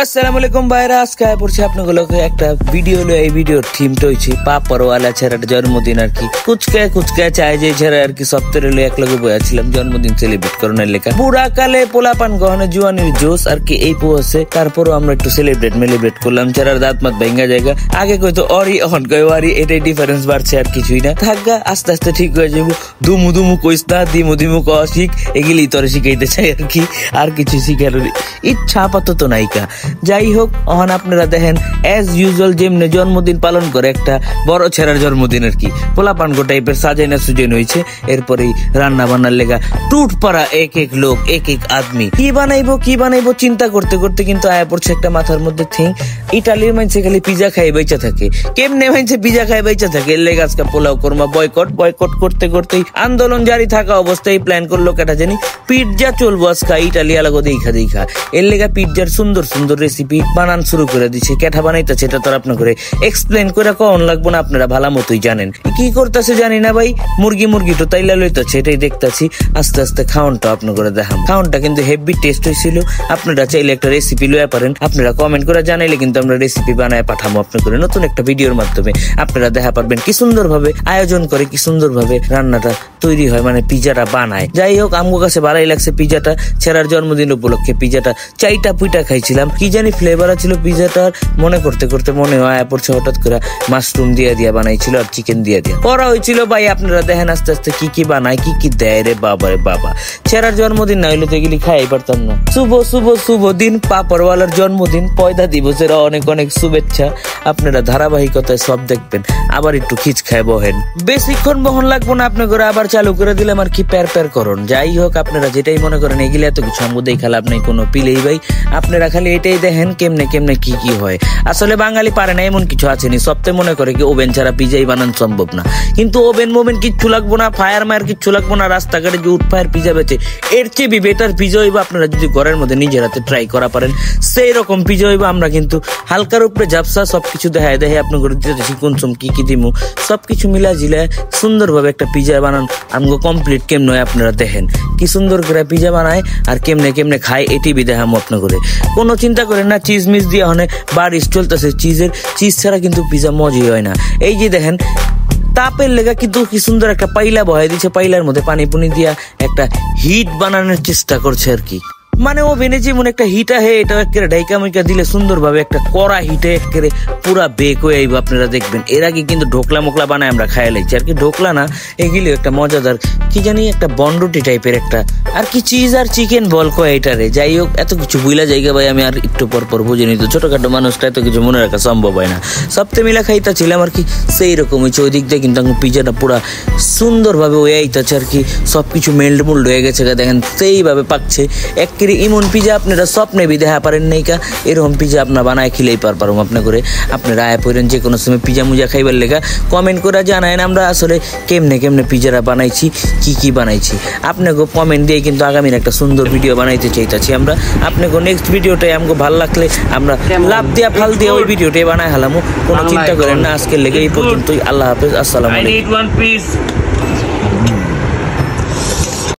আসসালামু আলাইকুম ভাইরা, আজকে পড়ছি আপনাগুলোকে একটা ভিডিও হলো। এই ভিডিওর থিমটা হচ্ছে পাপড়ওয়ালা ছেড়ার জন্মদিন আর কি। কুচকা চায় যে ছেড়া আর কি সপ্তাহে হলো এক লগে বইয়াছিলাম জন্মদিন সেলিব্রেট করানোর লেখা। পুরা কালে পোলাপান গহনে জুয়ানির জোশ আর কি এই পোয়াছে। তারপরও আমরা একটু সেলিব্রেট করলাম। ছেড়ার দাঁত মাত ভেঙ্গা জায়গা আগে কইতো অরি অহন কয় ওয়ারি, এটাই ডিফারেন্স বাড়ছে আর কিছুই না। থাকগা আস্তে আস্তে ঠিক হয়ে যাবো। দুমু কইস না, দিমু ক শিখ, এগুলি তোরে শিখাইতে চাই আর কি। আর কিছু শিখার ইচ্ছা আপাতত নাইকা। যাই হোক, অহন আপনারা দেখেন অ্যাজ ইউজুয়াল যেমনি জন্মদিন পালন করে একটা বড় ছেড়ার জন্মদিন আর কি। পোলাপানগো টাইপের সাজাইনা সুজেন হয়েছে। এরপরেই রান্না বান্নার লেগা টুট পাড়া এক লোক এক আদমি। কি বানাইবো চিন্তা করতে করতে কিন্তু আয়া পড়ছে একটা মাথার মধ্যে থিং। ইটালির মাইনছে খালি পিজা খাই বেঁচে থাকে। কেমনে মাইনছে পিজা খাই বেঁচে থাকে? এর লেগে আজকে পোলাও কর্মা বয়কট করতে করতেই আন্দোলন জারি থাকা অবস্থায় প্ল্যান করলো কেটা জানি পিৎজা চলবো আজকে ইটালি আলাগো দেখা। এর লেগা পিৎজার সুন্দর রেসিপি বানান শুরু করে দিচ্ছে। কেঠা বানাইতেছে এটা তো আপনার করে এক্সপ্লেন করে কখন লাগবো না, আপনারা ভালো মতোই জানেন। কি করতেছে জানি না ভাই, মুরগি তো তাইলা লইতেছে, এটাই দেখতেছি। আস্তে আস্তে খাওয়ানটা আপনার করে দেখাম। খাওয়ানটা কিন্তু হেভি টেস্ট হয়েছিল। আপনারা চাইলে একটা রেসিপি লইয়া পারেন। আপনারা কমেন্ট করে জানাইলে কিন্তু আমরা রেসিপি বানায় পাঠাবো আপনার করে নতুন একটা ভিডিওর মাধ্যমে। আপনারা দেখা পারবেন কি সুন্দর ভাবে আয়োজন করে, কি সুন্দর ভাবে রান্নাটা তৈরি হয়, মানে পিজাটা বানায়। যাই হোক, আমগো কাছে ভালোই লাগছে পিজাটা। ছেড়ার জন্মদিন উপলক্ষে পিজাটা চাইটা পুইটা খাইছিলাম। কি জানি ফ্লেভার ছিল পিজাটার, মনে করতে মনে হয় পড়ছে হঠাৎ করে মাশরুম দিয়া বানাইছিল আর চিকেন দিয়া করা হয়েছিল। ভাই আপনারা দেখেন আস্তে আস্তে কি বানায়, কি দেয় রে বাবা রে বাবা। ছেড়ার জন্মদিন না হইলে তো এগুলি খাই পারতাম না। শুভ দিন পাপড়ওয়ালার জন্মদিন, পয়দা দিবসের অনেক শুভেচ্ছা। আপনারা ধারাবাহিকতায় সব দেখবেন। আবার একটু খিচ খায় বহেন, বেশিক্ষণ বহন লাগবো না আপনার করে আবার চালু করে দিলাম আর কি প্যার করুন। যাই হোক, আপনারা যেটাই মনে করেন এগুলি এত কিছু আমগো দেখা লাভ নাই কোনো পিলেই ভাই। আপনারা খালি এটাই দেখেন কেমনে কি হয়। আসলে বাঙালি পারে না এমন কিছু আছেনি। সপ্তাহে মনে করে কি ওভেন ছাড়া পিজাই বানানো সম্ভব না। কিন্তু ওভেন কিচ্ছু লাগবো না, ফায়ার মায়ার কিচ্ছু লাগবো না। রাস্তাঘাটে যে উঠফায়ার পিজা বেচে এর চেয়ে বেটার পিজা হইব আপনারা যদি ঘরের মধ্যে নিজের হাতে ট্রাই করা পারেন। সেই রকম পিজা হইব। আমরা কিন্তু হালকার উপরে ঝাপসা সবকিছু দেখায় আপনার করে দিতেছি কোনসম কি দিমু সবকিছু মিলা জিলায় সুন্দরভাবে একটা পিজা বানান আমগো কমপ্লিট। কেমন হয় আপনারা দেখেন কি সুন্দর করে পিজা বানায় আর কেমনে খায় এটি দেখামো আপনার করে। কোনো চিন্তা করেন না, চিজ মিজ দিয়ে হনে বারিশ চলতেছে। চিজ ছাড়া কিন্তু পিজা মজাই হয় না। এই যে দেখেন তাপের লেগা কিন্তু কি সুন্দর একটা পাইলা বহাই দিচ্ছে। পাইলার মধ্যে পানি দিয়া একটা হিট বানানোর চেষ্টা করছে আর কি। মানে ওভেনে যেমন একটা হিট আহে, এটা একেবারে ঢাইকা মাইকা দিলে সুন্দর ভাবে একটা কড়া হিটে একেবারে পুরা বেক হয়ে আইব। আপনারা দেখবেন এর আগে কিন্তু ঢোকলা মোকলা বানায় আমরা খাই লাইছি আর কি। ঢোকলা না, এগুলি একটা মজাদার কি জানি একটা বনরুটি টাইপের একটা আর কি চিজ আর চিকেন বল কয় এটারে। যাই হোক, এত কিছু বুইলা জায়গা ভাই আমি আর একটু পর বুঝে নিত। ছোটখাটো মানুষটা এত কিছু মনে রাখা সম্ভব হয় না। সপ্তাহে মিলা খাইতেছিলাম আর কি, সেই রকম হয়েছে। ওই দিক দিয়ে কিন্তু পিজাটা পুরা সুন্দর ভাবে ওই আইতাছে আর কি। সবকিছু মেল্ড হয়ে গেছে, দেখেন সেইভাবে পাকছে। ইমন পিজা আপনারা স্বপ্নে দেখা পারেন নাই কা। এরকম পিজা আপনার বানায় খেলেই পারবো আপনার করে। আপনারা আয় পড়েন যে কোনো সময় পিজা মুজা খাইবার লেগা কমেন্ট করে জানায়েন আমরা আসলে কেমনে পিজারা বানাইছি, কি বানাইছি। আপনাকে কমেন্ট দিয়ে কিন্তু আগামীর একটা সুন্দর ভিডিও বানাইতে চাইতেছি আমরা। আপনাকে নেক্সট ভিডিওটাই আমাকে ভালো লাগলে আমরা লাভ দিয়া ফাল দিয়ে ওই ভিডিওটাই বানায় হালামো। কোনো চিন্তা করেন না। আজকের লেগে এই পর্যন্তই। আল্লাহ হাফেজ, আসসালামু আলাইকুম।